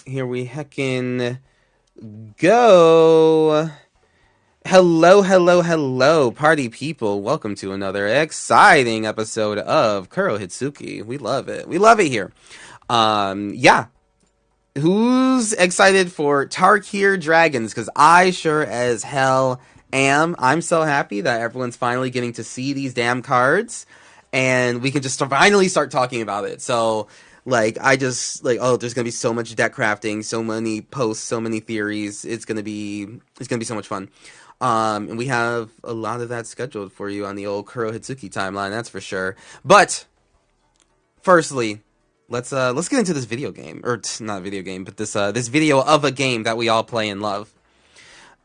Here we heckin' go. Hello, hello, hello, party people. Welcome to another exciting episode of Kuro Hitsuki. We love it. We love it here. Yeah. Who's excited for Tarkir Dragons? Because I sure as hell am. I'm so happy that everyone's finally getting to see these damn cards. And we can just finally start talking about it. So, I just, there's gonna be so much deck crafting, so many posts, so many theories. It's gonna be so much fun. And we have a lot of that scheduled for you on the old Kuro Hitsuki timeline, that's for sure. But firstly, let's get into this video game, or not video game, but this video of a game that we all play and love.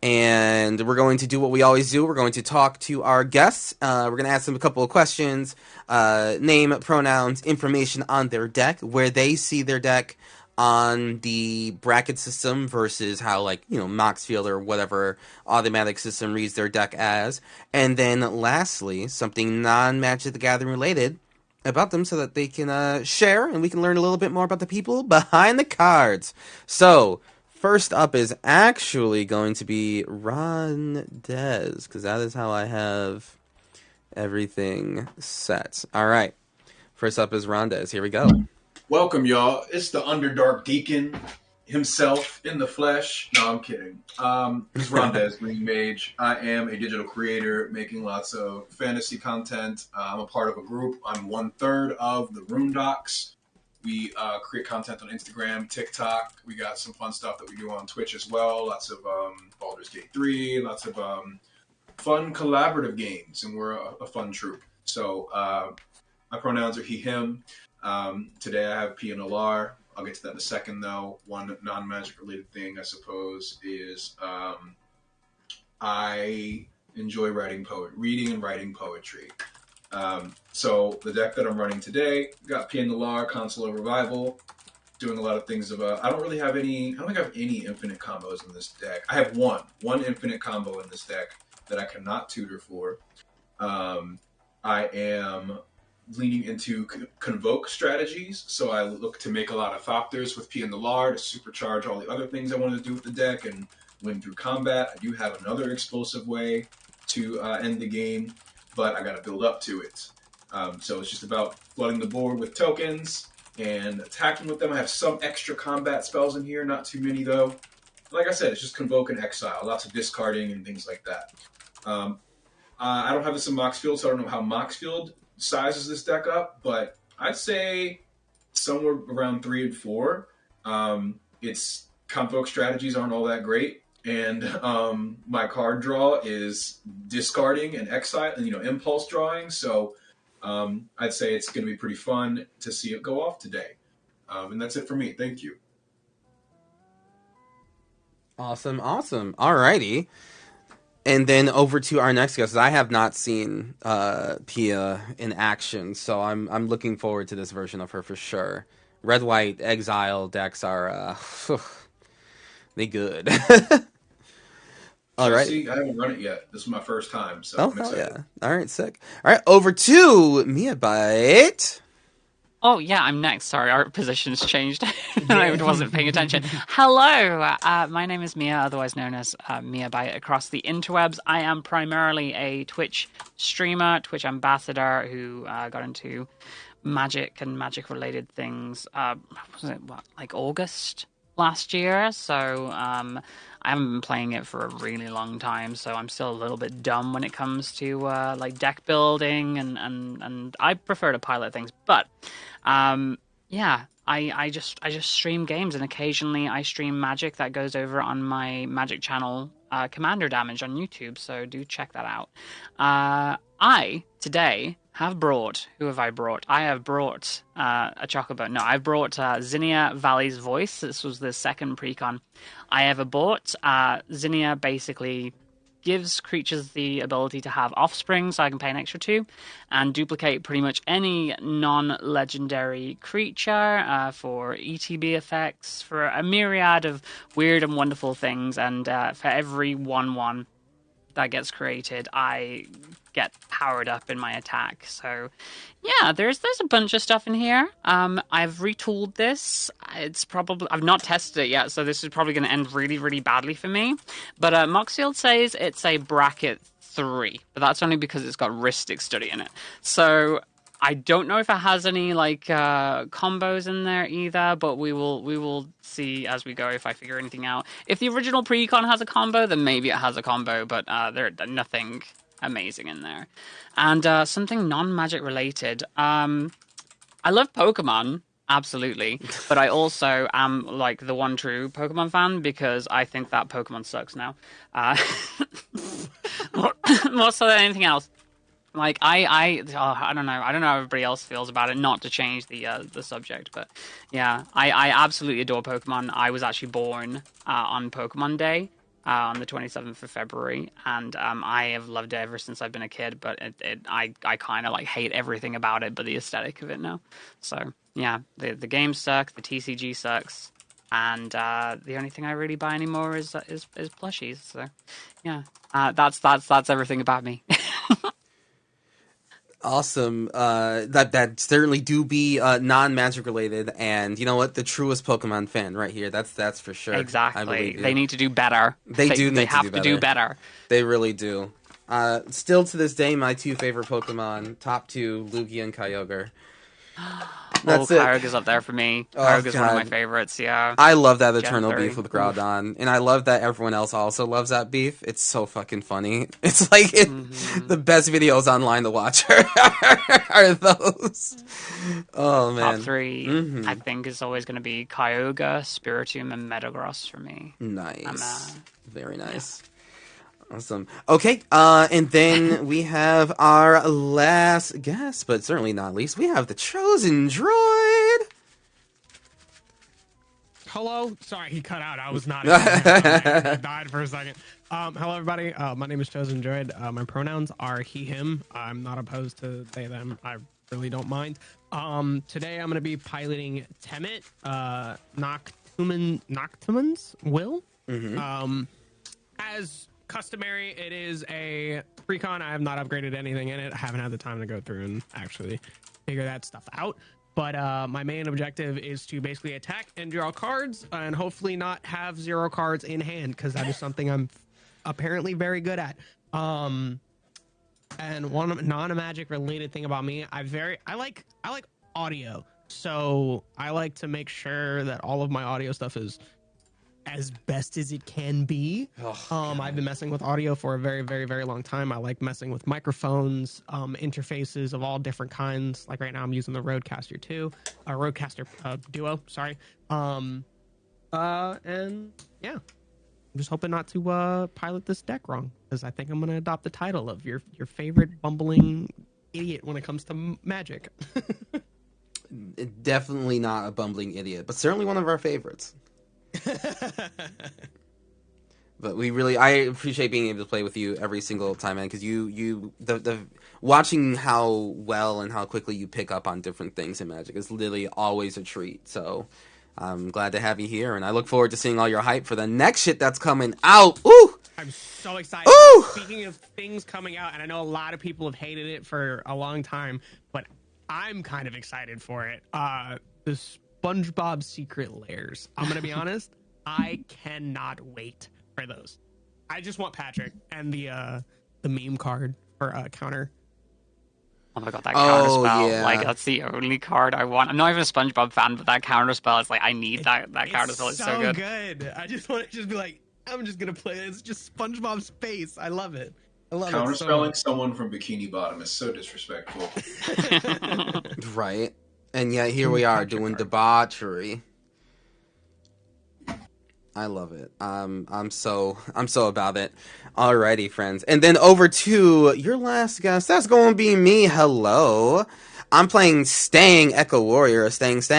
And we're going to do what we always do. We're going to talk to our guests. We're going to ask them a couple of questions, name, pronouns, information on their deck, where they see their deck on the bracket system versus how, Moxfield or whatever automatic system reads their deck as. And then lastly, something non-Magic the Gathering related about them so that they can share and we can learn a little bit more about the people behind the cards. So, first up is actually going to be Ron Dez, because that is how I have everything set. All right. First up is Ron Dez. Here we go. Welcome, y'all. It's the Underdark Deacon himself in the flesh. No, I'm kidding. This is Ron Dez, Green Mage. I am a digital creator making lots of fantasy content. I'm a part of a group. I'm 1/3 of the Rune Docs. We create content on Instagram, TikTok. We got some fun stuff that we do on Twitch as well. Lots of Baldur's Gate 3, lots of fun collaborative games, and we're a fun troupe. So my pronouns are he, him. Today I have P and LR. I'll get to that in a second, though. One non-magic related thing, I suppose, is I enjoy reading and writing poetry. So the deck that I'm running today, got P and LR, Console Revival, doing a lot of things of I don't think I have any infinite combos in this deck. I have one infinite combo in this deck that I cannot tutor for. I am leaning into convoke strategies, so I look to make a lot of Thopters with P and LR to supercharge all the other things I wanted to do with the deck and win through combat. I do have another explosive way to end the game, but I got to build up to it. So it's just about flooding the board with tokens and attacking with them. I have some extra combat spells in here, not too many though. Like I said, it's just convoke and exile, lots of discarding and things like that. I don't have this in Moxfield, so I don't know how Moxfield sizes this deck up, but I'd say somewhere around 3 and 4. Its convoke strategies aren't all that great, and my card draw is discarding and exile, and impulse drawing. So I'd say it's going to be pretty fun to see it go off today. And that's it for me. Thank you. Awesome. Alrighty. And then over to our next guest. I have not seen Pia in action, so I'm looking forward to this version of her for sure. Red White Exile decks are they good. All right. See, I haven't run it yet. This is my first time, so Oh I'm hell excited. yeah! All right, sick. All right, over to Mia Bite. Oh, yeah, I'm next. Sorry, our positions changed. I Yeah. wasn't paying attention. Hello, my name is Mia, otherwise known as Mia by across the interwebs. I am primarily a Twitch streamer, Twitch ambassador who got into magic and magic-related things. Was it like August last year? So I haven't been playing it for a really long time, so I'm still a little bit dumb when it comes to like deck building, and I prefer to pilot things, but. Yeah, I just stream games, and occasionally I stream Magic that goes over on my Magic channel, Commander Damage on YouTube. So do check that out. I today have brought. Who have I brought? I have brought a Chocobo. No, I've brought Zinnia Valley's Voice. This was the second precon I ever bought. Zinnia basically gives creatures the ability to have offspring, so I can pay an extra 2, and duplicate pretty much any non-legendary creature for ETB effects, for a myriad of weird and wonderful things, and for every 1/1 that gets created, I get powered up in my attack. So yeah, there's a bunch of stuff in here. I've retooled this. It's probably I've not tested it yet, so this is probably going to end really, really badly for me. But Moxield says it's a bracket 3, but that's only because it's got Rhystic Study in it. So I don't know if it has any like combos in there either, but we will see as we go if I figure anything out. If the original Precon has a combo, then maybe it has a combo, but there's nothing amazing in there. And something non-magic related. I love Pokemon, absolutely, but I also am like the one true Pokemon fan because I think that Pokemon sucks now. More so than anything else. Like I don't know. I don't know how everybody else feels about it. Not to change the subject, but yeah, I absolutely adore Pokemon. I was actually born on Pokemon Day on the 27th of February, and I have loved it ever since I've been a kid. But I kind of like hate everything about it, but the aesthetic of it now. So yeah, the game sucks. The TCG sucks. And the only thing I really buy anymore is plushies. So yeah, that's everything about me. Awesome. That certainly do be non-magic related, and you know what? The truest Pokemon fan right here. That's for sure. I Exactly. believe you. They need to do better. They do need They to have do to do better. They really do. Still to this day, my 2 favorite Pokemon, top 2, Lugia and Kyogre. That's it. Kyogre's up there for me. Kyogre's one of my favorites, yeah. I love that Gen eternal 3. beef with Groudon, and I love that everyone else also loves that beef. It's so fucking funny. It's like the best videos online to watch are those. Oh, man. Top 3, I think, is always going to be Kyogre, Spiritomb, and Metagross for me. Nice. Very nice. Yeah. Awesome. Okay, and then we have our last guest, but certainly not least, we have the Chosen Droid. Hello? Sorry, he cut out. I was not. I died for a second. Hello, everybody. My name is Chosen Droid. My pronouns are he, him. I'm not opposed to they, them. I really don't mind. Today, I'm going to be piloting Temet, Noctuman's Will. As customary, it is a precon. I have not upgraded anything in it. I haven't had the time to go through and actually figure that stuff out. But my main objective is to basically attack and draw cards and hopefully not have 0 cards in hand, because that is something I'm apparently very good at. And one non-magic related thing about me, I like audio. So I like to make sure that all of my audio stuff is as best as it can be. I've been messing with audio for a very, very, very long time. I like messing with microphones, interfaces of all different kinds. Like right now I'm using the Rodecaster 2, Rodecaster Duo, sorry. And yeah, I'm just hoping not to pilot this deck wrong, because I think I'm going to adopt the title of your favorite bumbling idiot when it comes to magic. Definitely not a bumbling idiot, but certainly one of our favorites. But I appreciate being able to play with you every single time, man, because the watching how well and how quickly you pick up on different things in Magic is literally always a treat. So I'm glad to have you here, and I look forward to seeing all your hype for the next shit that's coming out. Ooh! I'm so excited. Ooh! Speaking of things coming out, and I know a lot of people have hated it for a long time, but I'm kind of excited for it. The SpongeBob Secret Lairs. I'm going to be honest, I cannot wait for those. I just want Patrick and the meme card for counter. Oh my god, that counter spell. Yeah. Like, that's the only card I want. I'm not even a SpongeBob fan, but that counter spell is like, I need that counter spell. It's so good. I just want to just be like, I'm just going to play it. It's just SpongeBob's face. I love it. I love Counterspelling someone from Bikini Bottom is so disrespectful. Right. And yet here we are doing debauchery. I love it. I'm so about it. Alrighty, friends. And then over to your last guest. That's going to be me. Hello. I'm playing Stang Echo Warrior. Stang. This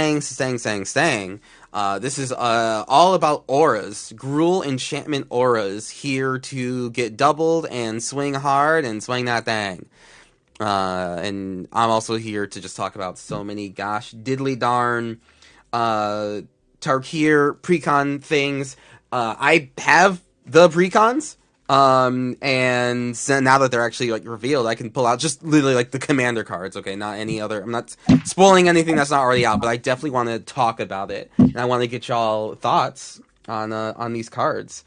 is all about auras. Gruul enchantment auras here to get doubled and swing hard and swing that thing. And I'm also here to just talk about so many gosh diddly darn Tarkir precon things. I have the precons. And so now that they're actually like revealed, I can pull out just literally like the commander cards. Okay, not any other. I'm not spoiling anything that's not already out, but I definitely want to talk about it, and I want to get y'all thoughts on these cards.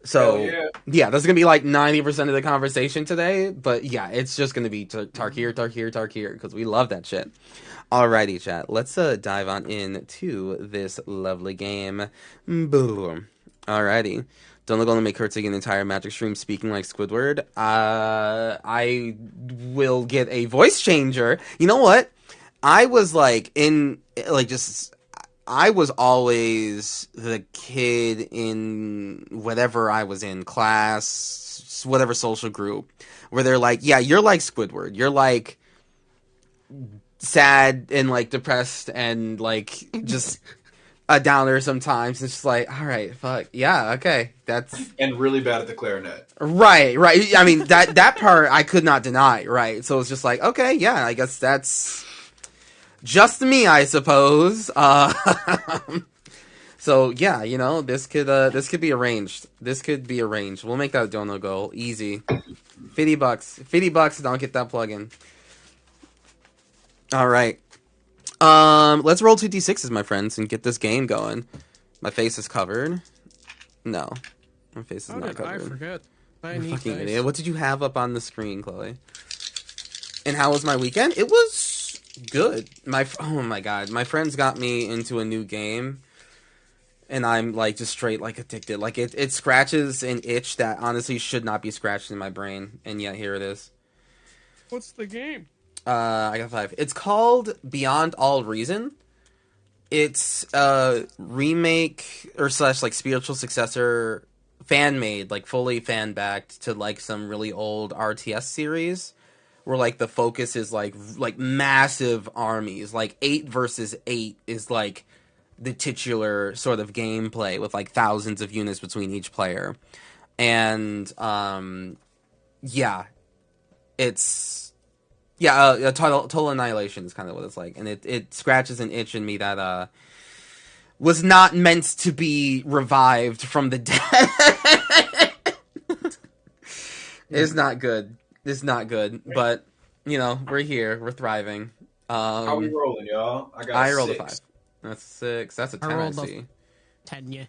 So Hell yeah, that's gonna be like 90% of the conversation today. But yeah, it's just gonna be Tarkir because we love that shit. Alrighty, chat. Let's dive on into this lovely game. Boom. Alrighty. Don't look on to make her take an entire Magic stream speaking like Squidward. I will get a voice changer. You know what? I was like in like just I was always the kid in whatever I was in class, whatever social group, where they're like, yeah, you're like Squidward. You're like sad and like depressed and like just a downer sometimes. It's just like, all right, fuck, yeah, okay, that's And really bad at the clarinet. right. I mean that part I could not deny, right? So it's just like, okay, yeah, I guess that's just me, I suppose. So yeah, you know, this could be arranged. This could be arranged. We'll make that a dono goal easy. $50, $50. Don't get that plugin. All right. Let's roll 2d6s, my friends, and get this game going. My face is covered. No, my face is not covered. I forget? I You need fucking dice. idiot. What did you have up on the screen, Chloe? And how was my weekend? It was good. Oh my god, my friends got me into a new game, and I'm like just straight like addicted. Like it scratches an itch that honestly should not be scratched in my brain, and yet here it is. What's the game? I got 5. It's called Beyond All Reason. It's a remake or slash like spiritual successor, fan made, like fully fan backed to like some really old RTS series, where like the focus is like massive armies, like 8 versus 8 is like the titular sort of gameplay with like thousands of units between each player, and yeah, it's. Yeah, total annihilation is kind of what it's like, and it scratches an itch in me that was not meant to be revived from the dead. It's not good. It's not good, but you know we're here, we're thriving. How we rolling, y'all? I got I a rolled a 6. 5. That's 6. That's a 10. I I rolled a see. 10, yeah.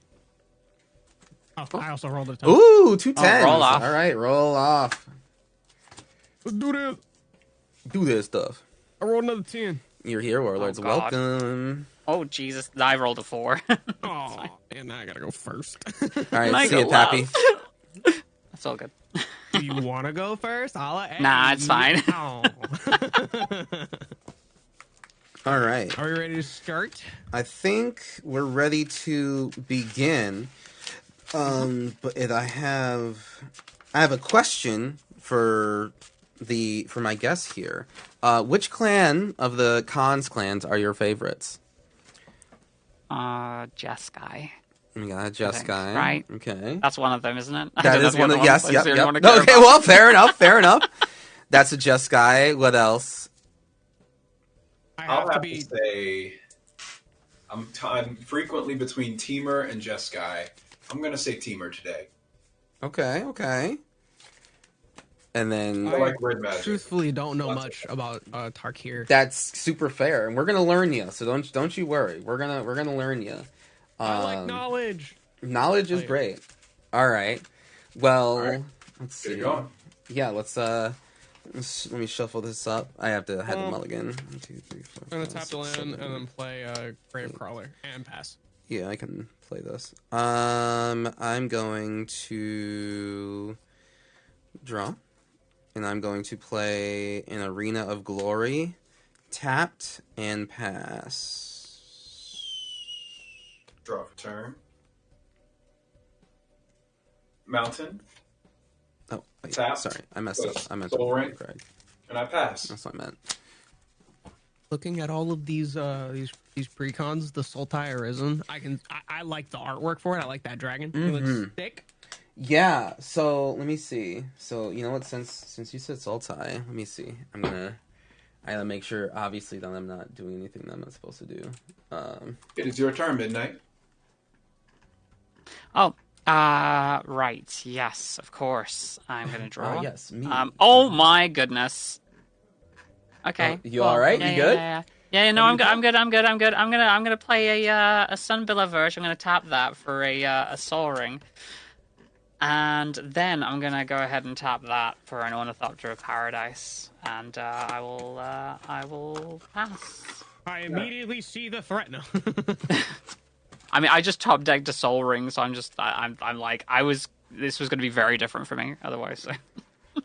Oh, I also rolled a 10. Ooh, 2 10s. roll off. All right, roll off. Let's do this. Do this stuff. I rolled another 10. You're here, warlords. Oh, God. Welcome. Oh Jesus! I rolled a 4. Oh, and now I gotta go first. All right, I see you, go Pappy. last. That's all good. Do you want to go first? Nah, it's fine. Oh. All right. Are we ready to start? I think we're ready to begin. But I have a question for my guests here. Which clan of the Khan's clans are your favorites? Jess guy. We got Jess guy, right? Okay, That's one of them, isn't it? that is one of yes, yep. One Okay, well, fair enough, fair enough. That's a Jess guy. What else? I'll have to say, I'm frequently between Teamer and Jeskai. I'm gonna say Teamer today. Okay. And then I like red magic. Truthfully, don't know much about Tarkir. that's super fair, and we're gonna learn you. So don't you worry. We're gonna learn you. I like knowledge. Knowledge is great. All right. Well, All right. let's see. Get it going. Yeah, let me shuffle this up. I have to head to mulligan. 1, 2, 3, 4. I'm gonna 5, tap 6, the land 7, and then play Grave Crawler and pass. Yeah, I can play this. I'm going to draw, and I'm going to play an Arena of Glory, tapped and pass. Draw for turn. Mountain, Oh, wait, Tap. sorry, I messed up. I meant Soul to Ring. Craig. and I pass. That's what I meant. Looking at all of these precons, the Sultai Arisen, I like the artwork for it. I like that dragon. It looks thick. Yeah, so let me see. So you know what? Since you said Sultai, let me see. I gotta make sure, obviously, that I'm not doing anything that I'm not supposed to do. It is your turn, Midnight. Oh, Right. Yes, of course. I'm gonna draw. yes, me. Oh my goodness. Okay. You cool. all right? Yeah, You yeah, good? Yeah, yeah. Yeah, no, I'm good. I'm good. I'm good. I'm good. I'm gonna play a Sunbilla verge. I'm gonna tap that for a Soul Ring, and then I'm gonna go ahead and tap that for an Ornithopter of Paradise, and I will pass. I immediately see the threat now. I mean, I just top decked a Soul Ring, so I'm like this was gonna be very different for me otherwise. So. We're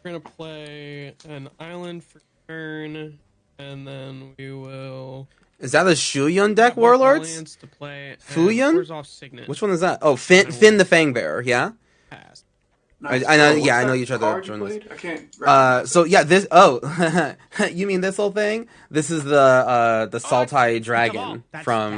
gonna play an island for turn, and then we will. Is that a Shuyun deck, have Warlords? Alliance to play. Fuyun? Where's off Signet? Which one is that? Oh, Finn the Fangbearer, yeah? Pass. I Nice. know. Oh, Yeah, I what's know that you tried card to you join this. played? I can't. So yeah, this. Oh, you mean this whole thing? This is the Sultai Dragon That's from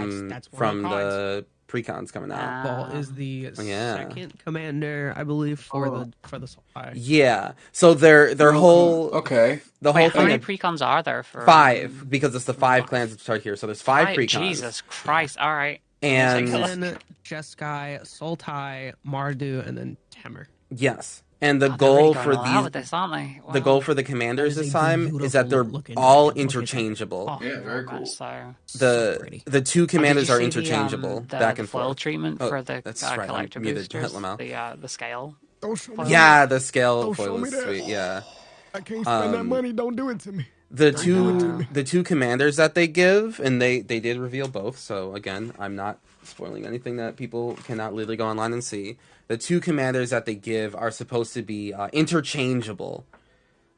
one of the the precons coming out. Ball is the Yeah. second commander, I believe, for the Sultai. Yeah. So their whole Okay. the Wait, whole how many thing. precons are there for 5 because it's the 5 clans that start here. So there's 5 precons. Jesus Christ! All right. And then Jeskai, Sultai, Mardu, and then Temer. yes. And the God, they're goal really for going all out these with this, aren't they? the Wow. goal for the commanders That is this a time is that they're beautiful-looking all dragon. Look at that. interchangeable. Oh, Yeah, very Very cool. much so. so pretty. The 2 Did you commanders are see interchangeable the, back the and foil forth. treatment Oh, for the that's right, I collector muted boosters? Lamau. The scale. Don't show me Yeah, the scale Don't foil show me is that. sweet. Yeah. I can't spend that money. Don't do it to me. The do it to me. two commanders that they give, and they did reveal both. So again, I'm not spoiling anything that people cannot literally go online and see. The 2 commanders that they give are supposed to be interchangeable,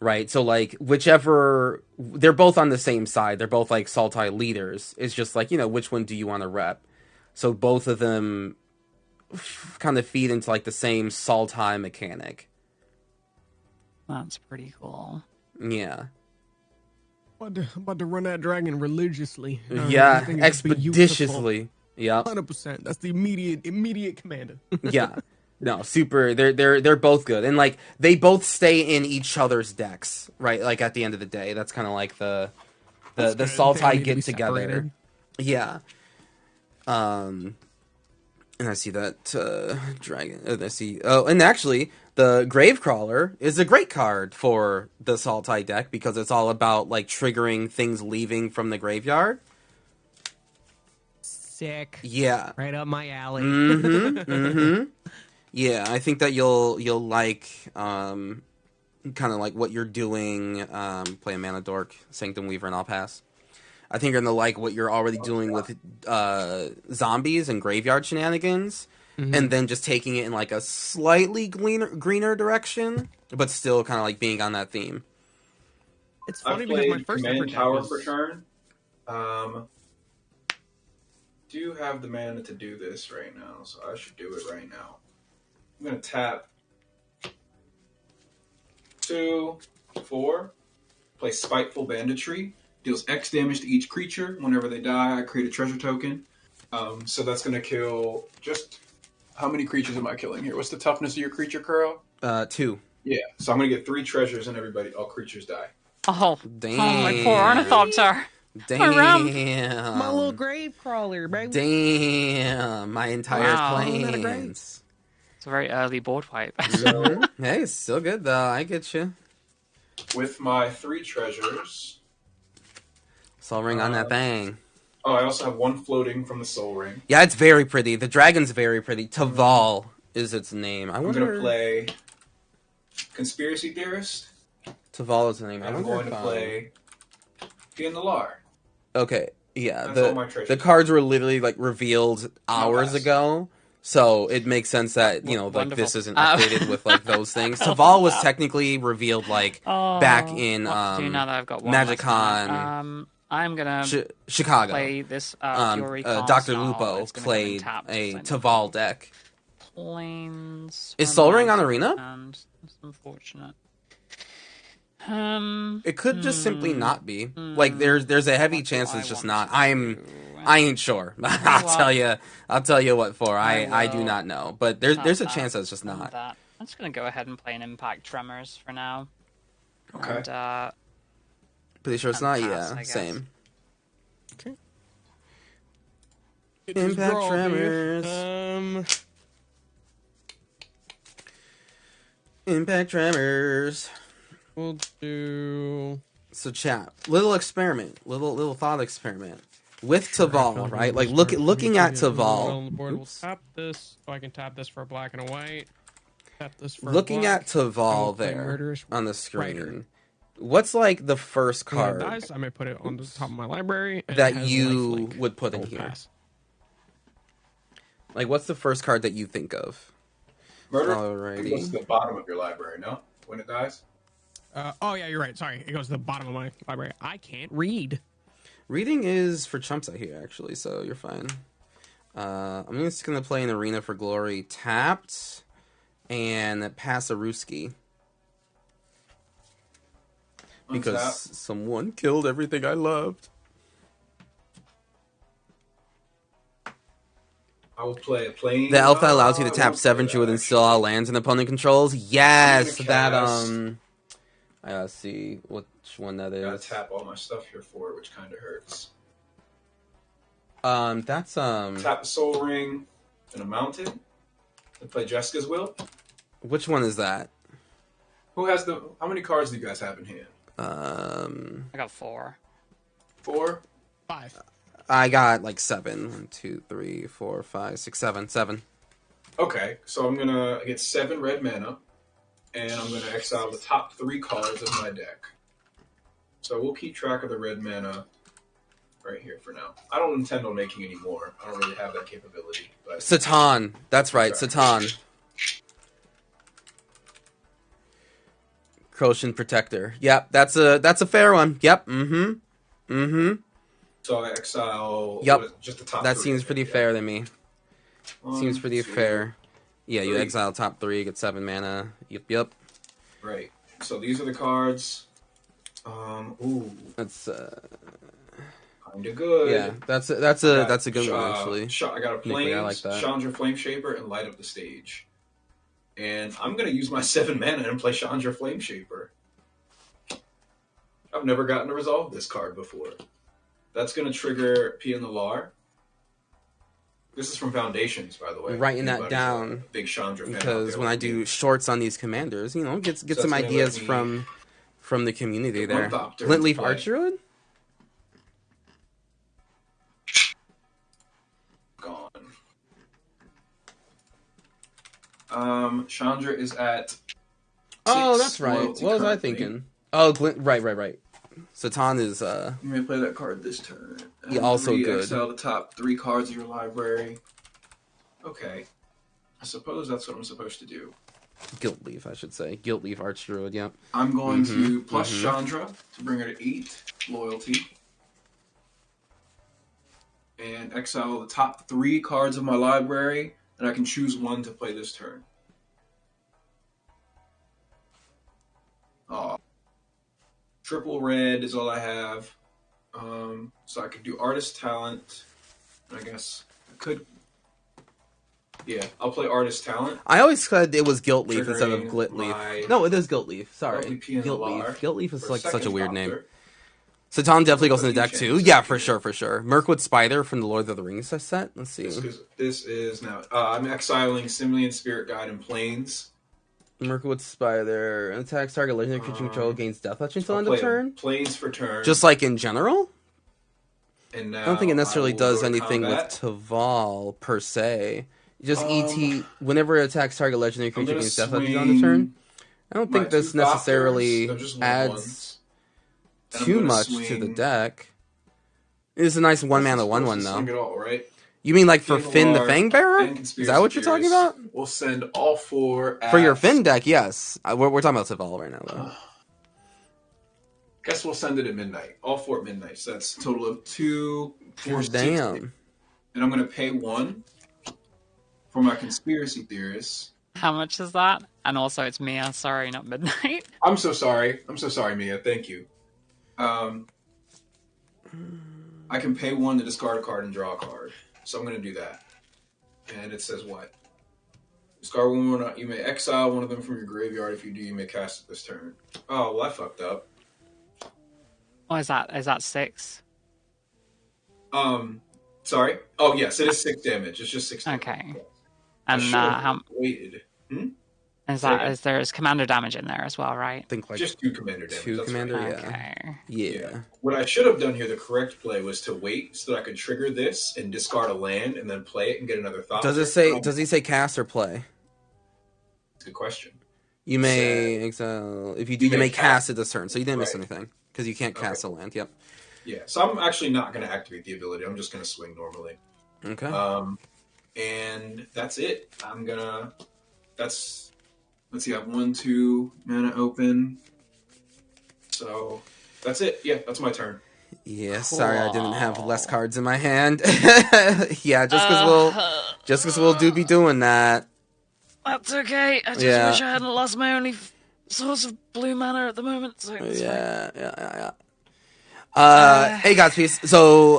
right? So like whichever, they're both on the same side. They're both like Sultai leaders. It's just like, which one do you want to rep? So both of them kind of feed into like the same Sultai mechanic. That's pretty cool. Yeah. I'm about to run that dragon religiously. Yeah, expeditiously. Yeah. 100%. That's the immediate commander. Yeah. No, super. They're both good, and like they both stay in each other's decks, right? Like at the end of the day, that's kind of like the good. They Sultai don't need to get be together. separated. Yeah. And I see that dragon. I see. Oh, and actually, the Gravecrawler is a great card for the Sultai deck because it's all about like triggering things leaving from the graveyard. Sick. Yeah. Right up my alley. Mm-hmm. Yeah, I think that you'll like kind of like what you're doing. Play a Mana Dork, Sanctum Weaver, and I'll pass. I think you're gonna like what you're already doing with zombies and graveyard shenanigans, and then just taking it in like a slightly greener direction, but still kind of like being on that theme. It's I funny because my played first Command effort deck Tower was... for turn. Do have the mana to do this right now, so I should do it right now. I'm gonna tap 2, 4, play Spiteful Banditry, deals X damage to each creature. Whenever they die, I create a treasure token. So that's gonna kill just... How many creatures am I killing here? What's the toughness of your creature, Kuro? 2. Yeah, so I'm gonna get 3 treasures and all creatures die. Oh, Damn. oh my poor Ornithopter. Damn. My little grave crawler, baby. Damn. My entire Wow. planes. It's a very early board wipe. So Hey, it's still good though. I get you. with my 3 treasures... Soul Ring on that thing. Oh, I also have 1 floating from the Soul Ring. Yeah, it's very pretty. The dragon's very pretty. Taval is its name. I'm going to play Conspiracy Theorist. Taval is the name. I'm going to play Pian the Lar. Okay, yeah. That's all my treasures. The cards were literally like revealed hours pass. ago, so it makes sense that like Wonderful. this isn't updated with like those things. Taval was technically revealed like back in What to do now that I've got one Magic less mana? Con I'm gonna Chicago. play this Fury Dr. Console. Lupo It's gonna played come in tapped, a so I know Taval deck. Planes. Is Soul Ring on Magic Arena? And that's unfortunate. It could just simply not be. Like there's a heavy chance it's just not. I ain't sure. I'll tell you what for. I do not know. But there's a chance that it's just not. I'm just gonna go ahead and play an Impact Tremors for now. Okay. And, Pretty sure it's and not. pass, I Yeah, guess. same. Okay. Impact Tremors. Impact tremors. We'll do. So chat, little experiment, little thought experiment with Taval, right? Like looking at Taval. On the board, we'll Oops. tap this. So I can tap this for a black and a white. Tap this for Looking a black. at Taval play there Murderous on the screen. Writer. What's like the first When it card dies, I may put it on the top of my library. And that it has you lifelink. would put in Don't here? pass. Like, what's the first card that you think of? Murder Alrighty. goes to the bottom of your library, no? When it dies? Oh yeah, you're right. Sorry, it goes to the bottom of my library. I can't read. Reading is for chumps out here, actually, so you're fine. I'm just gonna play an Arena for Glory tapped and pass a Ruski. Because Untap. someone killed everything I loved. I will play a plane. The elf that allows you to I tap won't 7 play Druid that, and steal all lands an opponent controls. Yes, I'm that gonna cast- I gotta see which one that I gotta is. tap all my stuff here for it, which kind of hurts. That's Tap a Soul Ring and a Mountain. And play Jessica's Will. which one is that? Who has the? How many cards do you guys have in hand? I got 4. 4. 5. I got like 7. 1, 2, 3, 4, 5, 6, 7. 7. Okay, so I'm gonna get 7 red mana, and I'm gonna exile the top 3 cards of my deck. So we'll keep track of the red mana right here for now. I don't intend on making any more. I don't really have that capability. But Satan. That's right, Okay. Satan. Croatian Protector. Yep, that's a fair one. Yep. so I exile. Yep. Just the top. That 3, seems I pretty think, fair to me. One, Seems pretty 2, fair. Yeah, you 3. exile top 3, get 7 mana. Yep. Right. So these are the cards. Ooh, That's kind of good. yeah. That's a good one actually. I got a Nick, Plains, I like that. Chandra Flame Shaper, and Light Up the Stage. And I'm going to use my 7 mana and play Chandra Flame Shaper. I've never gotten to resolve this card before. That's going to trigger P and the Lar. This is from Foundations, by the way. Writing that Anybody's down, a big Chandra fan out because there when I like do me. shorts on these commanders, get So some that's gonna ideas let me from the community get there. one Thopter Glintleaf into play. Archroad? Gone. Chandra is at. Oh, 6 that's right. loyalty What was I currently. thinking? Oh, right. Satan is You may play that card this turn. Yeah, also good. Exile the top 3 cards of your library. Okay. I suppose that's what I'm supposed to do. Guiltleaf, I should say. Guiltleaf Archroad, yep. I'm going to plus mhm. Chandra to bring her to 8 loyalty. And exile the top 3 cards of my library, and I can choose one to play this turn. Triple red is all I have. So I could do Artist Talent. I guess I could. Yeah, I'll play Artist Talent. I always said it was Guiltleaf instead of Triggering Glitleaf. my No, it is Guiltleaf. Sorry. lovely PNLR Guiltleaf. Guiltleaf is for like such a second weird name. Thopter. Satan definitely goes in the Few deck too. chances Yeah, to for get sure, it. for sure. Mirkwood Spider from the Lord of the Rings set. Let's see. This is now. I'm exiling Simian Spirit Guide and Plains. Mirkwood Spider. Attacks target legendary creature control, gains death touch until end of turn. Plains for turn. Just like in general? and now I don't think it necessarily will does go to anything combat. with Taval per se. Just Um, ET whenever it attacks target legendary I'm creature gonna gains death touch swing on the turn. I don't my think this 2 necessarily Thopters. They're just adds ones. And I'm too gonna much to the swing- deck. It is a nice one mana Supposed 1/1 to swing though. it all, right? You mean like for Finn Finn the Lar Fangbearer? and Is Conspiracy that what you're talking Theorists. about? We'll send all 4 For your at- Finn deck, yes. We're talking about Taval right now though. Guess we'll send it at midnight. All 4 at midnight. So that's a total of 2, 4, 6. Damn. And I'm going to pay 1 for my conspiracy theorists. How much is that? And also, it's Mia. Sorry, not midnight. I'm so sorry. I'm so sorry, Mia. Thank you. I can pay 1 to discard a card and draw a card. So I'm going to do that. And it says what? Discard 1 more. You may exile one of them from your graveyard. If you do, you may cast it this turn. Oh, well, I fucked up. Oh, is that 6? Sorry. Oh, yes, it is 6 damage. It's just 6 damage. Okay. I And should have how waited. and Is there's commander damage in there as well, right? I think like just 2 commander damage. 2 that's commander, right. Okay. yeah. What I should have done here, the correct play, was to wait so that I could trigger this and discard a land and then play it and get another thought. Does he say cast or play? It's a good question. You may exile if you do. You may cast it this turn, so you didn't miss Right. anything because you can't cast a land. Yep. Yeah, so I'm actually not going to activate the ability. I'm just going to swing normally. Okay. And that's it. Let's see, I have 1, 2 mana open. So that's it. Yeah, that's my turn. Yeah, Cool. sorry I didn't have less cards in my hand. Yeah, just because we'll do be doing that. That's okay. I just wish I hadn't lost my only source of blue mana at the moment. So it's Yeah. Hey Godspeed. So,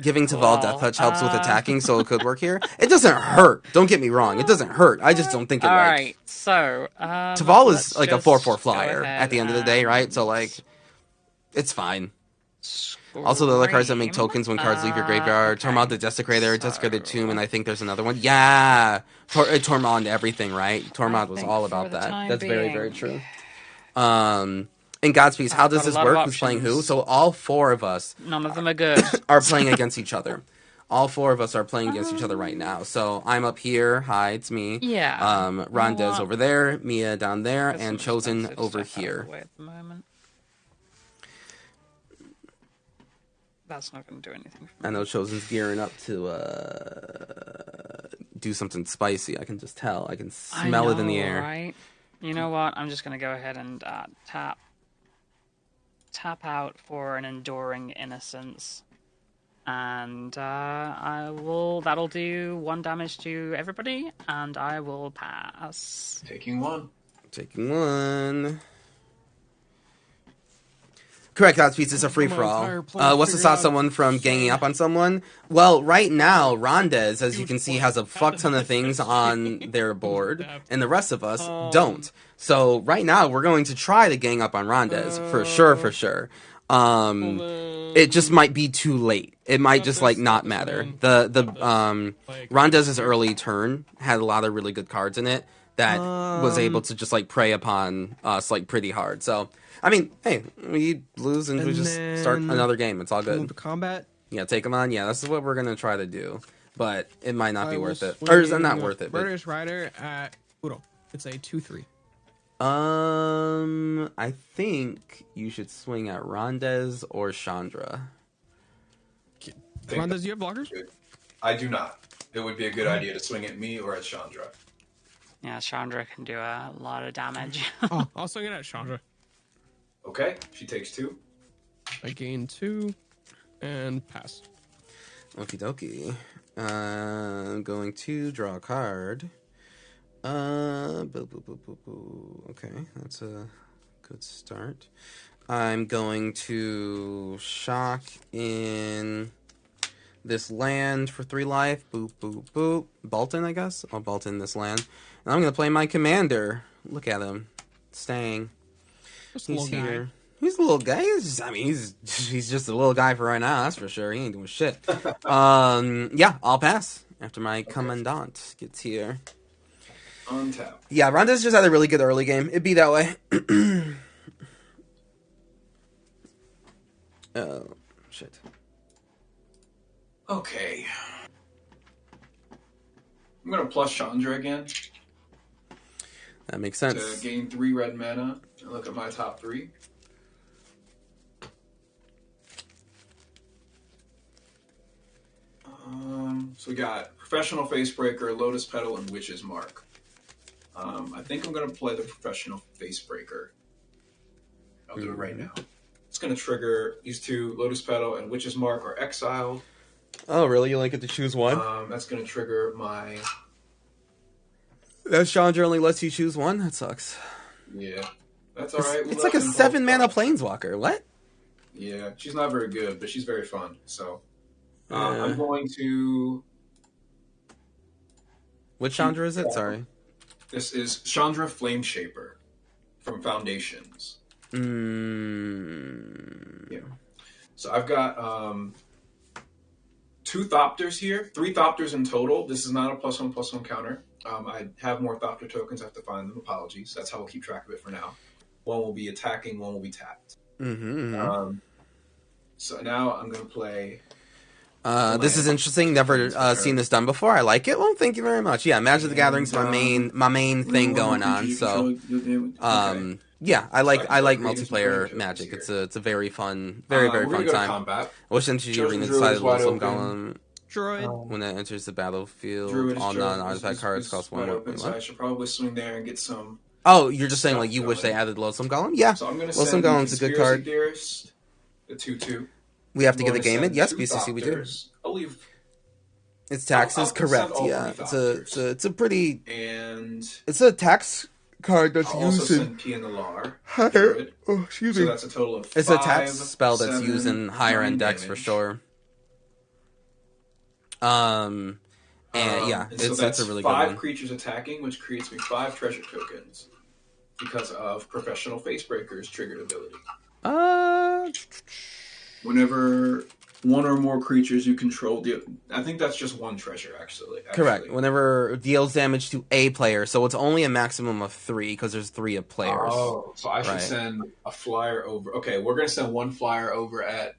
giving Taval Death Touch helps with attacking, so it could work here. It doesn't hurt. Don't get me wrong. It doesn't hurt. I just don't think it. Alright, so Taval is like a 4/4 flyer at the end of the day, right? So like, it's fine. Also, the other cards that make tokens when cards leave your graveyard. Okay. Tormod the Desecrator, Desecrated Tomb, and I think there's another one. Yeah! Tormod everything, right? Tormod was all about that. That's very, very true. And Godspeed, how does this work? Who's playing who? So all 4 of us... None of them are good. ...are playing against each other. All 4 of us are playing against each other right now. So I'm up here. Hi, it's me. Yeah. Rhonda's over there. Mia down there. And Chosen over here. At the moment. That's not going to do anything for me. I know Chosen's gearing up to do something spicy. I can just tell. I can smell it in the air. Right? You know what? I'm just going to go ahead and tap out for an Enduring Innocence. And that'll do 1 damage to everybody, and I will pass. Taking 1. Correct, Godspeed. It's a free-for-all. What's to stop someone from ganging up on someone? Well, right now, Rondez, as you can see, has a fuck ton of things on their board, and the rest of us don't. So right now, we're going to try to gang up on Rondez, for sure. It just might be too late. It might just, like, not matter. Rondez's early turn had a lot of really good cards in it that was able to just, like, prey upon us, like, pretty hard. So... I mean, hey, we lose and we just start another game. It's all good. Move to combat? Yeah, take them on. Yeah, this is what we're going to try to do. But it might not be worth it. Or is it not worth it? Murderous Rider at Udo. It's a 2/3. I think you should swing at Rondez or Chandra. Rondez, do you have blockers? I do not. It would be a good idea to swing at me or at Chandra. Yeah, Chandra can do a lot of damage. I'll swing it at Chandra. Okay, she takes 2. I gain 2 and pass. Okie dokie. I'm going to draw a card. Okay, that's a good start. I'm going to shock in this land for 3 life. Boop, boop, boop. Bolton, I guess? I'll Bolton this land. And I'm going to play my commander. Look at him. Staying. He's here. Guy. He's a little guy. He's just a little guy for right now. That's for sure. He ain't doing shit. Yeah, I'll pass after my commandant gets here. On tap. Yeah, Rondez just had a really good early game. It'd be that way. Oh shit. Okay. I'm gonna plus Chandra again. That makes sense. To gain 3 red mana and look at my top 3. So we got Professional Facebreaker, Lotus Petal, and Witch's Mark. I think I'm going to play the Professional Facebreaker. I'll do it right now. It's going to trigger these 2, Lotus Petal and Witch's Mark are exiled. Oh, really? You only get to choose one? That's going to trigger my... That Chandra only lets you choose one? That sucks. Yeah. That's alright. It's like a 7-mana Planeswalker. What? Yeah, she's not very good, but she's very fun. So, I'm going to... Which Chandra is it? Sorry. This is Chandra Flameshaper from Foundations. Yeah. So I've got 2 Thopters here, 3 Thopters in total. This is not a +1/+1 counter. I have more Thopter tokens. I have to find them. Apologies. That's how we'll keep track of it for now. One will be attacking, one will be tapped. So now I'm going to play... This is interesting. Never seen this done before. I like it. Well, thank you very much. Yeah, Magic the Gathering's my main thing going on. So, yeah, I like multiplayer Magic. It's a very fun, very fun time. Combat. I wish MTG Arena decided Loathsome Golem. Droid. when it enters the battlefield, all non-artifact cards cost one more. So I should probably swing there and get some. Oh, you're just saying like you wish they added Loathsome Golem? Yeah, so I'm going to Loathsome Golem's a good card. Theorist, the 2/2. We have to get the game in. Yes, BCC, we do. I'll leave. It's taxes, correct? Yeah, it's a pretty and it's a tax card that's I'll used also in send PNLR. higher. Oh, excuse me. So that's a total of 5. It's a tax spell that's used in higher end decks for sure. And yeah, so it's a really good one. 5 creatures attacking, which creates me 5 treasure tokens because of Professional Facebreaker's triggered ability. Whenever one or more creatures you control deal, I think that's just 1 treasure actually. Correct. Whenever deals damage to a player, so it's only a maximum of 3 because there's 3 of players. Oh, so I should send a flyer over. Okay, we're gonna send 1 flyer over at.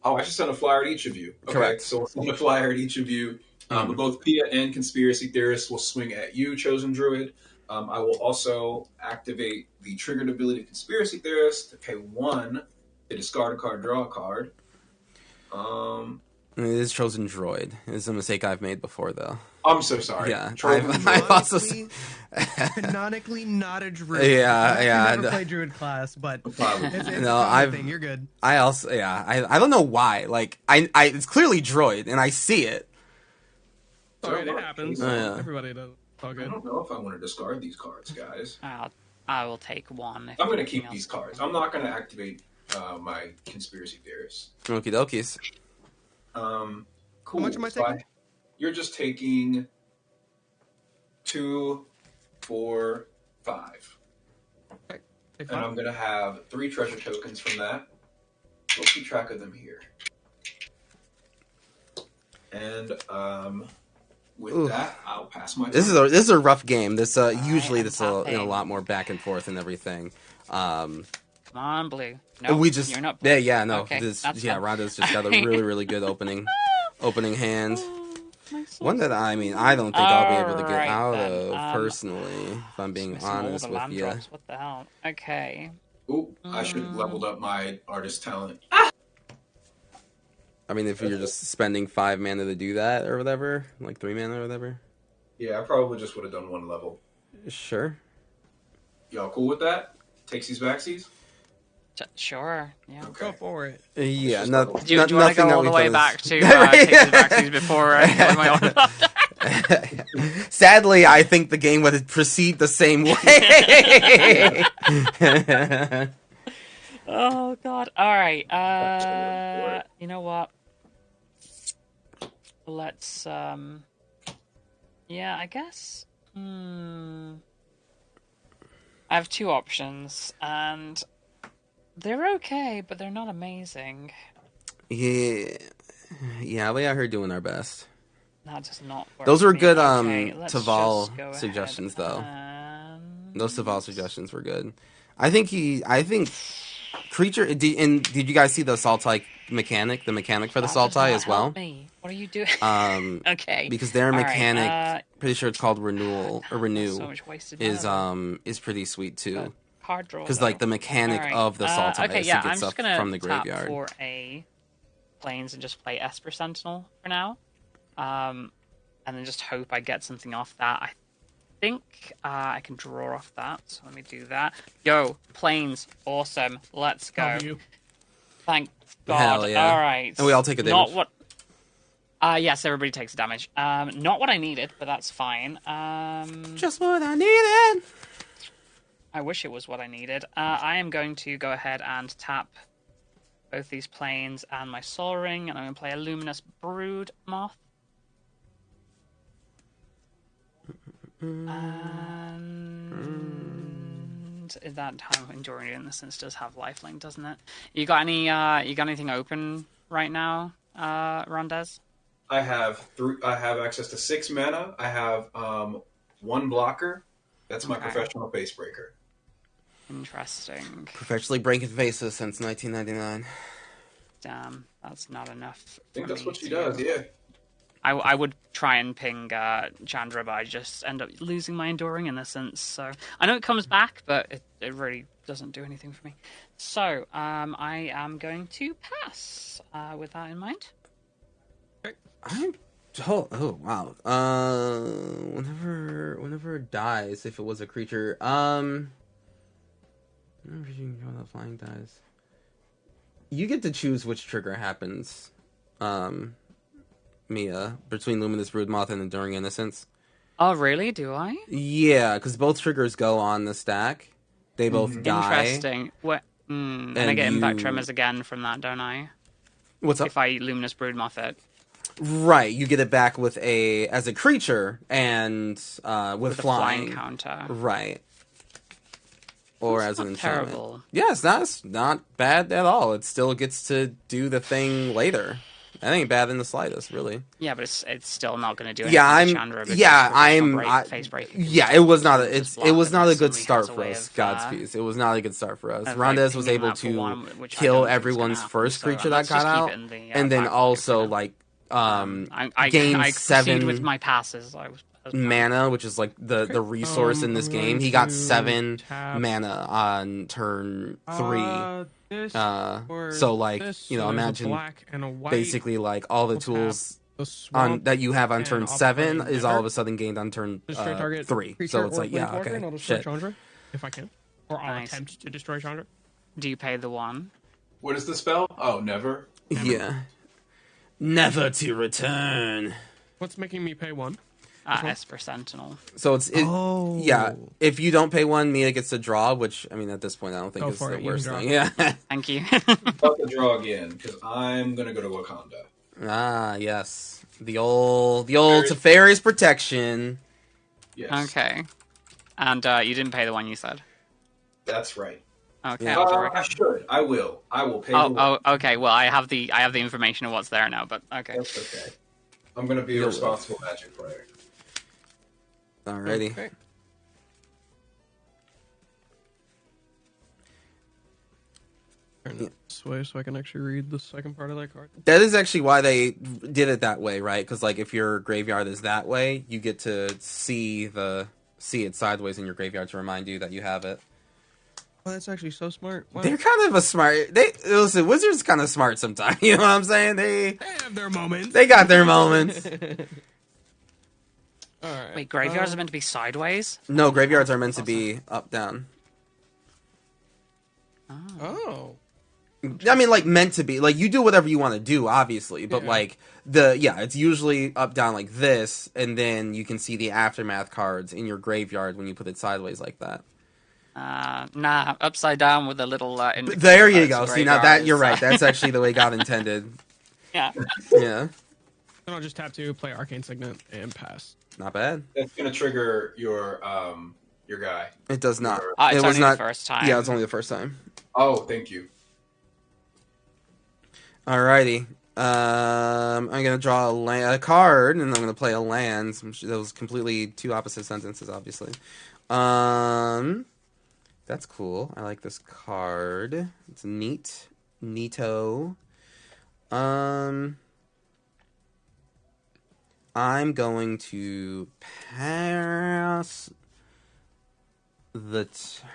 Oh, I should send a flyer at each of you. Okay, correct. So we'll send a flyer at each of you. Both Pia and Conspiracy Theorists will swing at you, Chosen Druid. I will also activate the triggered ability of Conspiracy Theorist to pay 1 to discard a card, draw a card. It is Chosen Droid. It's a mistake I've made before, though. I'm so sorry. Yeah, I've also canonically not a druid. Yeah. I never played druid class, but it's thing. You're good. I also I don't know why. Like I it's clearly Droid, and I see it. Sorry, it happens. Yeah. Everybody does. All good. I don't know if I want to discard these cards, guys. I will take 1. I'm going to keep these cards. I'm not going to activate my Conspiracy Theorists. Okie dokies. Cool. How much am I taking? You're just taking 2, 4, 5. Okay. And I'm going to have 3 treasure tokens from that. We'll keep track of them here. And with that, I'll pass my turn. This is a rough game. This usually this a lot more back and forth and everything. Come on, Blue. No, we just you're not Blue. Okay, Rhonda's just got a really good opening hand. One that I don't think I'll be able to get out of personally, if I'm being honest with you. What the hell? Okay. Ooh, I should have leveled up my artist talent. I mean, if you're just spending 5 mana to do that or whatever, like 3 mana or whatever. Yeah, I probably just would have done 1 level. Sure. Y'all cool with that? Takesies backsies? Sure. Yeah. Okay. Go for it. Yeah. Do you want to go all the way back to Takesies backsies before my order? Sadly, I think the game would proceed the same way. Oh God! All right. You know what? Let's. Yeah, I guess. I have 2 options, and they're okay, but they're not amazing. Yeah, we are here doing our best. That does not work. Those were good Taval suggestions, though. Those Taval suggestions were good. I think creature. Did you guys see the Sultai mechanic? The mechanic for the Sultai as well. Me. What are you doing? Okay. Because their mechanic, pretty sure it's called renew, so much wasted is pretty sweet too. Card draw. Because like the mechanic of the Sultai is to get stuff from the graveyard. Tap for a planes and just play Esper Sentinel for now, and then just hope I get something off that. I think I can draw off that, so let me do that. Yo, planes, awesome. Let's go. Thank God. Hell yeah. All right. And we all take a damage. Not what. Yes, everybody takes damage. Not what I needed, but that's fine. Just what I needed. I wish it was what I needed. I am going to go ahead and tap both these planes and my Soul Ring, and I'm going to play a Luminous Brood Moth. And that time Enduring Innocence does have lifelink, doesn't it? You got anything open right now, Rondez? I have access to 6 mana. I have 1 blocker. That's my professional face breaker. Interesting. Professionally breaking faces since 1999. Damn, that's not enough. I think for that's me what she to- does. Yeah. I would try and ping Chandra, but I just end up losing my Enduring Innocence. So I know it comes back, but it really doesn't do anything for me. So I am going to pass with that in mind. Oh wow. Whenever it dies, if it was a creature, whenever you can draw the flying dies, you get to choose which trigger happens. Mia, between Luminous Broodmoth and Enduring Innocence. Oh, really? Do I? Yeah, because both triggers go on the stack. They both die. Interesting. What? And I get impact tremors again from that, don't I? What's up? If I Luminous Broodmoth it. Right, you get it back with as a creature and with The flying. flying counter. Right. Or That's as an not enchantment. terrible. Yeah, it's not bad at all. It still gets to do the thing later. That ain't bad in the slightest, really. Yeah, but it's still not going to do anything to Chandra. Face breaking. Yeah, it was not a Just it was block not a unless good somebody start has a for way us. of, God's peace. It was not a good start for us. of, Rondez was pinging able that for to one, which I kill don't think is gonna everyone's happen, first so creature that let's got just keep out, it in the, and then back pocket also for now. like I gained proceed with 7 my passes. I was mana, which is like the resource in this I'm game. going He got to 7 tap- mana on turn 3. This or So like this, you know, so there's a imagine black and a white. basically like all the We'll tap tools the swamp, that you have on and turn I'll 7 play is all of Nether. a sudden gained on turn Destroy target 3. creature So it's or like, yeah, planeswalker, okay, and I'll destroy shit. Chandra if I can, or I'll Nice. attempt to destroy Chandra. Do you pay the 1? What is the spell? Oh, never. Yeah. Never to return. What's making me pay 1? Esper Sentinel. So Oh. yeah. If you don't pay 1, Mia gets to draw, which I mean at this point I don't think Go is for the it, you worst can thing. draw. Yeah. Thank you. About to draw again because I'm gonna go to Wakanda. Ah, yes. The old Teferi's protection. Yes. Okay. And you didn't pay the 1 you said? That's right. Okay. Yeah. I'll have to I should. I will. I will pay. the Oh, okay. Well, I have the information of what's there now, but okay. That's okay. I'm gonna be a You'll responsible Magic player. Alrighty. Okay. Turn it this way so I can actually read the second part of that card. That is actually why they did it that way, right? Because like if your graveyard is that way, you get to see it sideways in your graveyard to remind you that you have it. Oh, that's actually so smart. Wow. They're kind of a smart. Listen, Wizards kind of smart sometimes. You know what I'm saying? They have their moments. They got their moments. All right. Wait, graveyards are meant to be sideways? No, graveyards are meant to be up down. Oh. I mean, like meant to be. Like you do whatever you want to do, obviously, but Yeah. like it's usually up down like this, and then you can see the aftermath cards in your graveyard when you put it sideways like that. Nah, upside down with a little. There you go. See, now that you're right. graveyard That's actually the way God intended. yeah. Yeah, Then I'll just tap to play Arcane Signet and pass. not bad. That's gonna trigger your guy. It does not. It's It was only not the first time. Yeah, it's only the first time. Oh, thank you. Alrighty. I'm gonna draw a card, and I'm gonna play a land. Those completely two opposite sentences, obviously. That's cool. I like this card. It's neat, neato. I'm going to pass the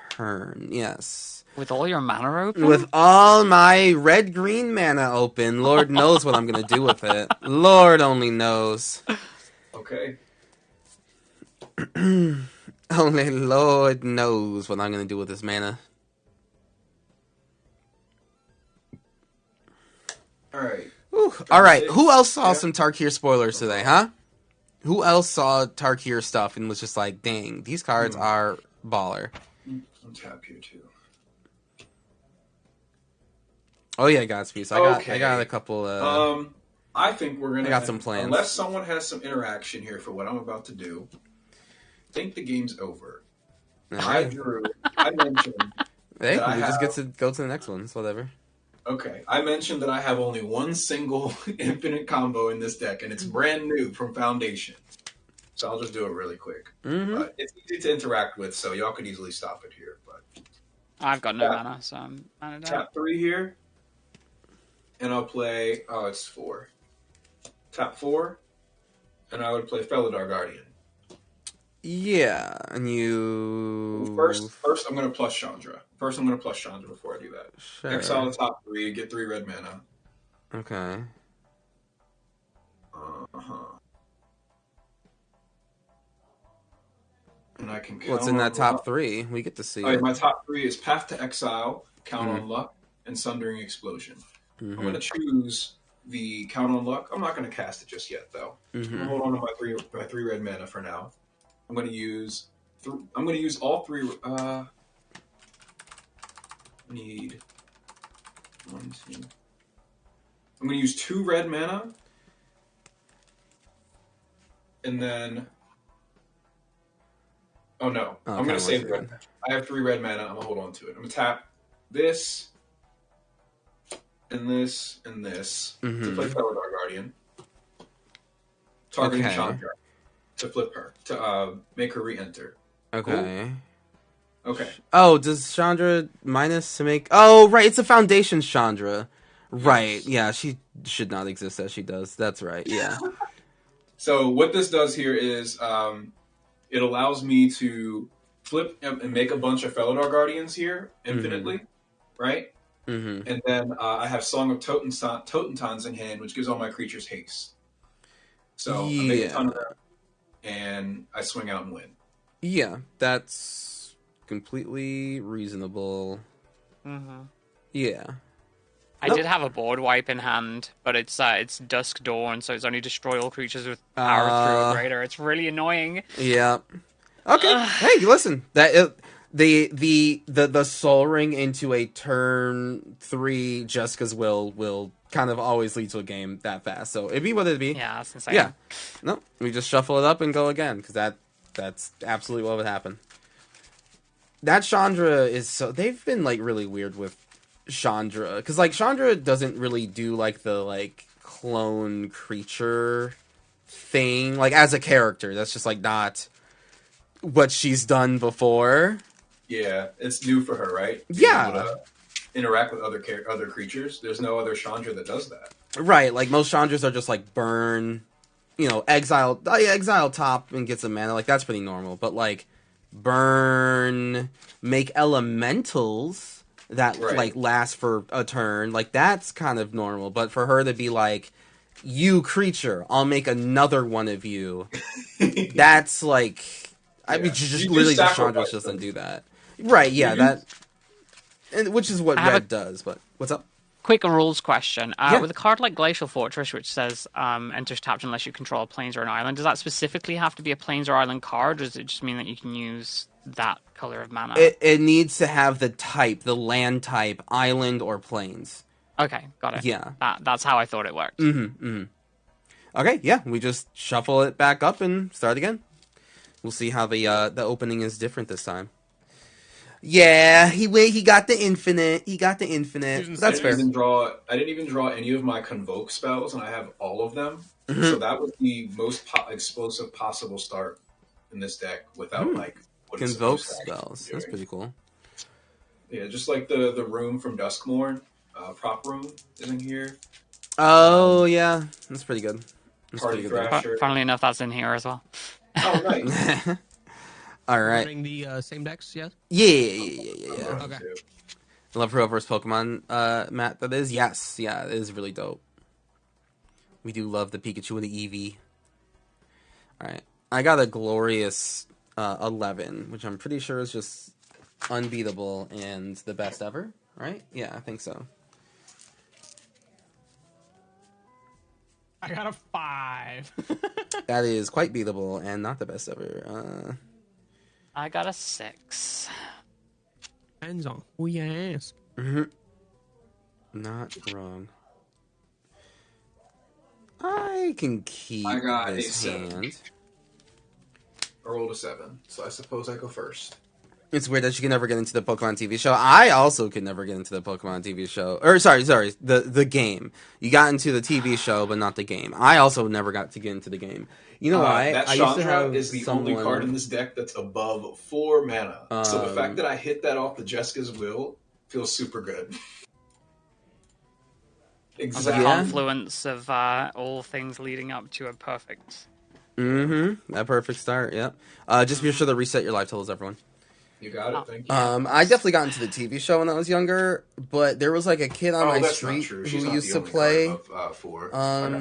turn. Yes. With all your mana open? With all my red-green mana open, Lord knows what I'm going to do with it. Lord only knows. Okay. Only Lord knows what I'm going to do with this mana. All right. All right, who else saw some Tarkir spoilers today, huh? Who else saw Tarkir stuff and was just like, dang, these cards are baller. Tap here too. Oh yeah, Godspeed. So I got a couple. I think we're gonna. I got some plans. Unless someone has some interaction here for what I'm about to do, I think the game's over. I mentioned. Hey, that I we just have- get to go to the next one. It's whatever. Okay, I mentioned that I have only one single infinite combo in this deck, and it's brand new from Foundation. So I'll just do it really quick. Mm-hmm. But it's easy to interact with, so y'all could easily stop it here. But I've got no mana, so I'm mana down. tap 3 here, and I'll play. Oh, it's 4. Tap 4, and I would play Felidar Guardian. Yeah, and you... First, I'm going to plus Chandra. First, I'm going to plus Chandra before I do that. Sure. Exile the top 3, get 3 red mana. Okay. And I can count. What's in that top 3? We get to see Oh, yeah, it. my top 3 is Path to Exile, Count on Luck, and Sundering Explosion. I'm going to choose the Count on Luck. I'm not going to cast it just yet, though. I'm going to hold on to my three red mana for now. I'm going to use all 3. I need 1, 2. I'm going to use 2 red mana, and then. Oh no! I'm going to save red mana. I have 3 red mana. I'm going to hold on to it. I'm going to tap this, and this, and this to play Felidar Guardian. Targeting Chandra to flip her, to make her re-enter. Okay. Cool. Okay. Oh, does Chandra minus to make... Oh, right, it's a Foundation Chandra. Right, yeah, she should not exist as she does. That's right, yeah. So what this does here is it allows me to flip and make a bunch of Felidar Guardians here infinitely, right? And then I have Song of Totentons in hand, which gives all my creatures haste. So I make a ton of them, and I swing out and win. Yeah, that's completely reasonable. Yeah. I did have a board wipe in hand, but it's Dusk Dawn, so it's only destroy all creatures with power through or greater. It's really annoying. Yeah. Okay. Hey, listen. The Soul Ring into a turn 3 Jessica's will kind of always lead to a game that fast. So it'd be what it'd be. Yeah, that's insane. Yeah. No, we just shuffle it up and go again because that's absolutely what would happen. That Chandra is so... They've been, like, really weird with Chandra. Because, like, Chandra doesn't really do, like, the, like, clone creature thing. Like, as a character. That's just, like, not what she's done before. Yeah, it's new for her, right? Yeah. Being able to interact with other creatures. There's no other Chandra that does that. Right, like, most Chandras are just, like, burn, exile top and get some mana. Like, that's pretty normal. But, like... burn, make elementals that like last for a turn, like that's kind of normal. But for her to be like, you creature, I'll make another one of you, that's like, I mean, just literally just Chandra just doesn't do that. Right? Yeah, that, and which is what Red does. But what's up? Quick rules question. With a card like Glacial Fortress, which says enters tapped unless you control a plains or an island, does that specifically have to be a plains or island card, or does it just mean that you can use that color of mana? It needs to have the type, the land type, island or plains. Okay, got it. Yeah. That's how I thought it worked. Okay, yeah, we just shuffle it back up and start again. We'll see how the opening is different this time. Yeah, he got the infinite. He got the infinite. That's fair. I didn't even draw any of my Convoke spells, and I have all of them. So that was the most explosive possible start in this deck without like what Convoke spells. That's pretty cool. Yeah, just like the room from Duskmourn, prop room is in here. Oh yeah, that's pretty good. That's Party pretty good. Thrasher. Funnily enough, that's in here as well. Oh, nice. All right. Running the same decks, yes? Yeah. Okay. Love Hero vs. Pokemon, Matt, that is? Yes. Yeah, it is really dope. We do love the Pikachu and the Eevee. Alright. I got a glorious 11, which I'm pretty sure is just unbeatable and the best ever, right? Yeah, I think so. I got a 5. That is quite beatable and not the best ever. I got a 6. Depends on who you ask. Not wrong. I can keep I got this a 7. hand. I rolled a 7, so I suppose I go first. It's weird that you can never get into the Pokemon TV show. I also could never get into the Pokemon TV show. Or, sorry, the game. You got into the TV show, but not the game. I also never got to get into the game. You know why? That I used to Chandra have is the someone... only card in this deck that's above 4 mana. So the fact that I hit that off the Jessica's Will feels super good. Exactly. The confluence of all things leading up to a perfect... That perfect start, yep. Just be sure to reset your live totals, everyone. You got it, thank you. I definitely got into the TV show when I was younger, but there was like a kid on my street who used to play. I got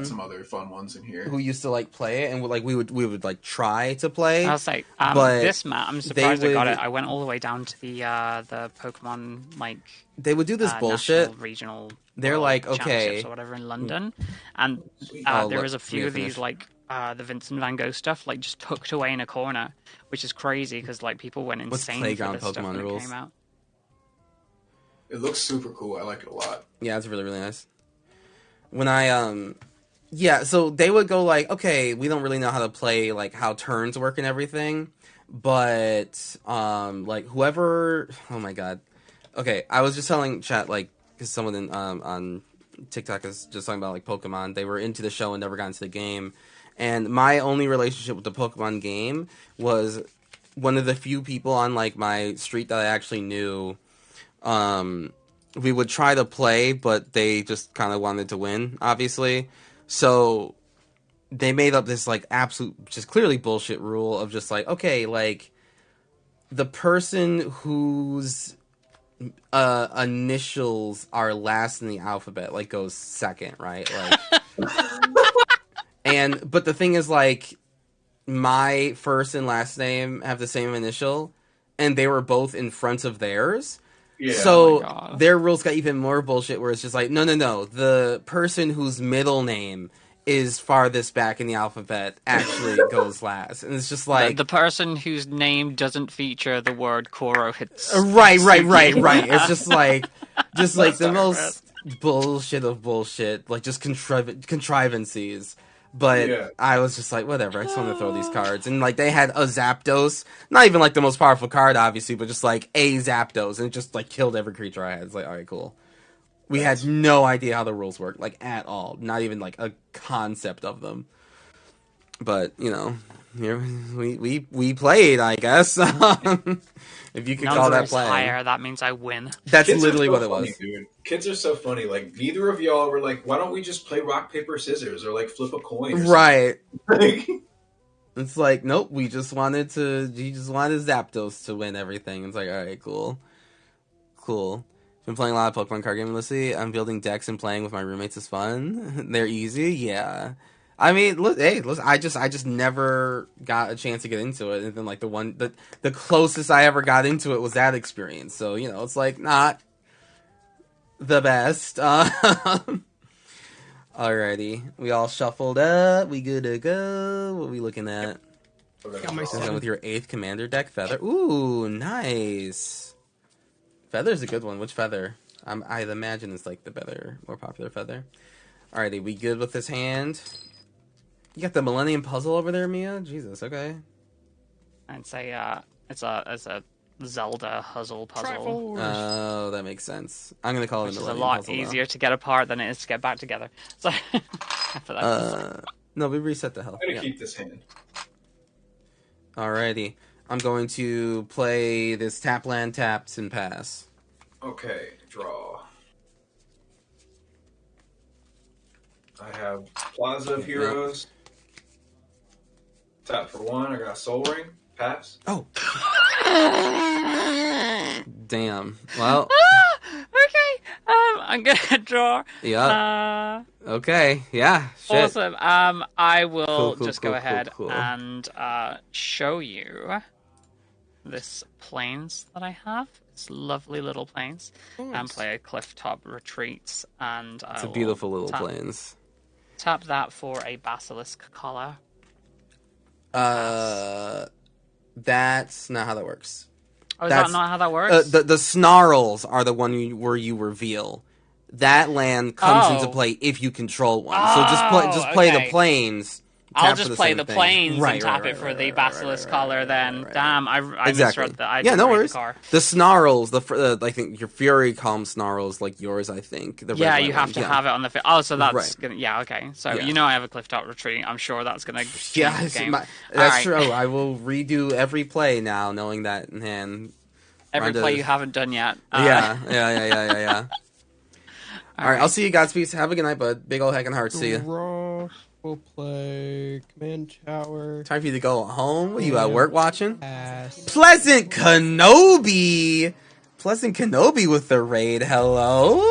some other fun ones in here. Who used to like play it, and we would like try to play. I'll say, but this map, I'm surprised I got it. I went all the way down to the Pokemon like. They would do this bullshit. Regional. They're like, okay, or whatever in London, and there was a few of these like. The Vincent Van Gogh stuff, like just tucked away in a corner, which is crazy because like people went insane for this Playground stuff Pokemon when rules? it came out. It looks super cool. I like it a lot. Yeah, it's really, really nice. When so they would go like, okay, we don't really know how to play, like how turns work and everything, but like whoever, oh my god, okay, I was just telling chat like because someone on TikTok is just talking about like Pokemon. They were into the show and never got into the game. And my only relationship with the Pokemon game was one of the few people on like my street that I actually knew. We would try to play, but they just kind of wanted to win, obviously. So they made up this like absolute, just clearly bullshit rule of just like, okay, like the person whose initials are last in the alphabet like goes second, right? Like. But the thing is, like, my first and last name have the same initial, and they were both in front of theirs. Yeah, so their rules got even more bullshit, where it's just like, no, the person whose middle name is farthest back in the alphabet actually goes last. And it's just like... The person whose name doesn't feature the word Koro hits... Right. It's just like the most bullshit of bullshit, like just contrivances. But yeah. I was just like, whatever, I just want to throw these cards. And, like, they had a Zapdos. Not even, like, the most powerful card, obviously, but just, like, a Zapdos. And it just, like, killed every creature I had. It's like, alright, cool. We had no idea how the rules worked, like, at all. Not even, like, a concept of them. But, you know, here we played, I guess. If you could call that playing. Higher, that means I win. That's literally what it was. Dude. Kids are so funny. Like, neither of y'all were like, why don't we just play rock, paper, scissors? Or, like, flip a coin or right. It's like, nope, he just wanted Zapdos to win everything. It's like, alright, cool. Been playing a lot of Pokemon card games, Lucy. I'm building decks and playing with my roommates is fun. They're easy, yeah. I mean, listen, I just never got a chance to get into it, and then like the closest I ever got into it was that experience. So you know, it's like not the best. Alrighty, we all shuffled up. We good to go. What are we looking at? With your 8th commander deck, Feather. Ooh, nice. Feather's a good one. Which Feather? I'd imagine it's like the better, more popular Feather. Alrighty, we good with this hand? You got the Millennium Puzzle over there, Mia? Jesus, okay. I'd say it's a Zelda puzzle. Oh, that makes sense. I'm gonna call it a Millennium Puzzle. It's a lot easier to get apart than it is to get back together. So, no, we reset the hell. I'm gonna keep this hand. Alrighty, I'm going to play this tap land, taps, and pass. Okay, draw. I have Plaza of Heroes. Tap for 1. I got Soul Ring. Pass. Oh. Damn. Well. Okay. I'm gonna draw. Yeah. Okay. Yeah. Shit. Awesome. I will just go ahead and show you this plains that I have. It's lovely little plains. And play a Clifftop Retreats, and it's a beautiful little plains. Tap that for a Basilisk Collar. That's not how that works. Oh, is that not how that works? The snarls are the one where you reveal. That land comes into play if you control one. So just play the plains I'll tap just for the play same the thing. planes Right, and tap right, it for right, the right, basilisk right, collar. right, Then, right. damn, I Exactly. misread that. I Yeah, didn't no read worries. the car. The snarls, I think your Fury Calm snarls like yours, I think. The Yeah, red you white have ones, to yeah. have it on the. Oh, so that's Right. gonna. Yeah, okay. So Yeah. you know I have a clifftop retreat. I'm sure that's gonna change Yeah, the game. that's Alright. true. I will redo every play now, knowing that, man. Every Rhonda- play you haven't done yet. Yeah. All right, I'll see you, Godspeed. Have a good night, bud. Big old heck and heart. See you. Ross will play Command Tower. Time for you to go home. What are you at work watching? Pass. Pleasant Kenobi. Pleasant Kenobi with the raid. Hello.